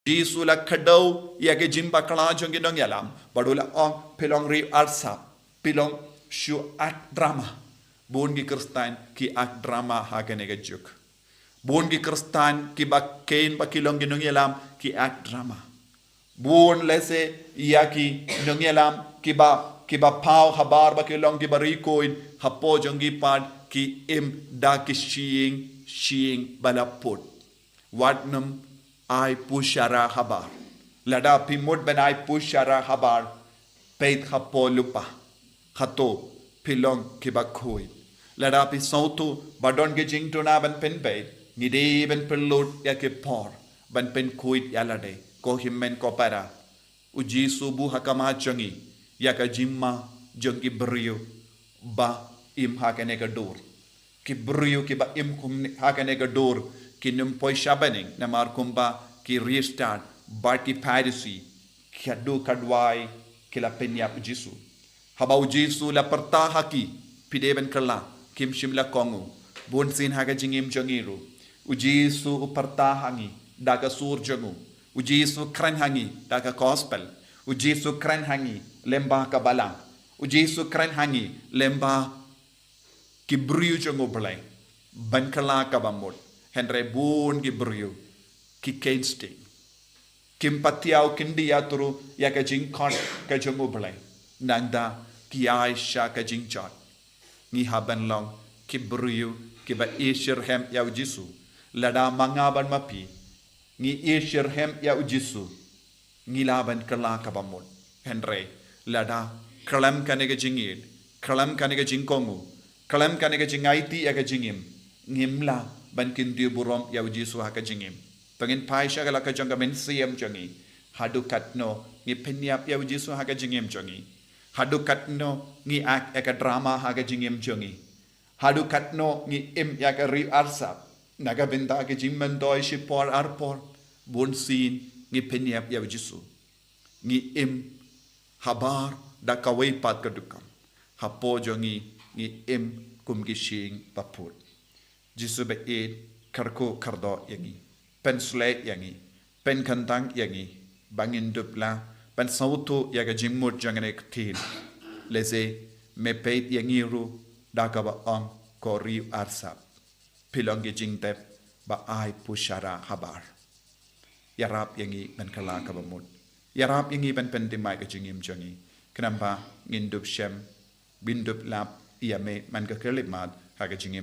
Jisu la kadau ya ke jimba kala jongi dong yalam badula ong pilong ri arsa pilong shu ak drama bon gi kristan ki ak drama ha ke nega juk bon gi kristan ki ba kein ba kilong gi dong yalam ki ak drama bon lese ya ki dong yalam ki ba pau habar ba kilong gi bari koin hapo jongi pad ki im da ki shing balaput Wat Nym ai pushara habar lada pimut ben ai pushara habar peit hapo lupa hato pilong kibakoi lada pi sautu badon ge jingtuna ban pen be ni de ben pelut ya ke por ban pen kuit ya lade ko himmen ko para uji subu hakama changi ya ka jimma jongi brio ba im hakane ka dor ki brio ki ba im kum hakane ka dor ki num poi shabaning na mar kumba ki restart bati parisi ki adu kadwai ki la penya jisu habau jisu la pertaha ki pideben kala kim shimla kongu bon sin haga jingim jangiru ujisu pertaha ngi daga sur jangu ujisu kran hangi daga gospel ujisu kran hangi lemba kabala ujisu kran hangi lemba ki brio jangu blai ban kala kabamot Henry bon gi brio ki Khein Sting kim patiao kindia turu ya ka jing kon ka jongu blai nangda ki aisha ka jing chot ni haban long ki brio ki ba ishir hem ya jisu lada mangaban mapi ni ishir hem ya jisu ni laban kala ka bamot Henry lada kalam kanega jingid kalam kanega jingkongu kalam kanega jingaiti ya ka jingim ngimla ban kindu burom ya jisu ha ka jingim pengin paisha kala ka jonga men siam jongi hadu katno ngi penyap ya jisu ha ka jingim jongi hadu katno ngi ak eka drama ha ka jingim jongi hadu katno ngi im ya ka ri arsap naga benda ke jimman doi shipor arpor bon sin ngi penyap ya jisu ngi im habar da kawai pat kadukam hapo jongi ngi im kum gishing paput jisu be ed karko kardo yangi pen sle yangi pen kantang yangi bangin dupla pen sauto yaga jimmut jangane ktin leze me peit yangi ru dakaba on kori arsap pilongi jingtep ba ai pushara habar yarap yangi ben kala kabamut yarap yangi ben pen dimai ka jingim jangi kenapa ngindup shem bindup lap iya me man ka kelimat haga jingim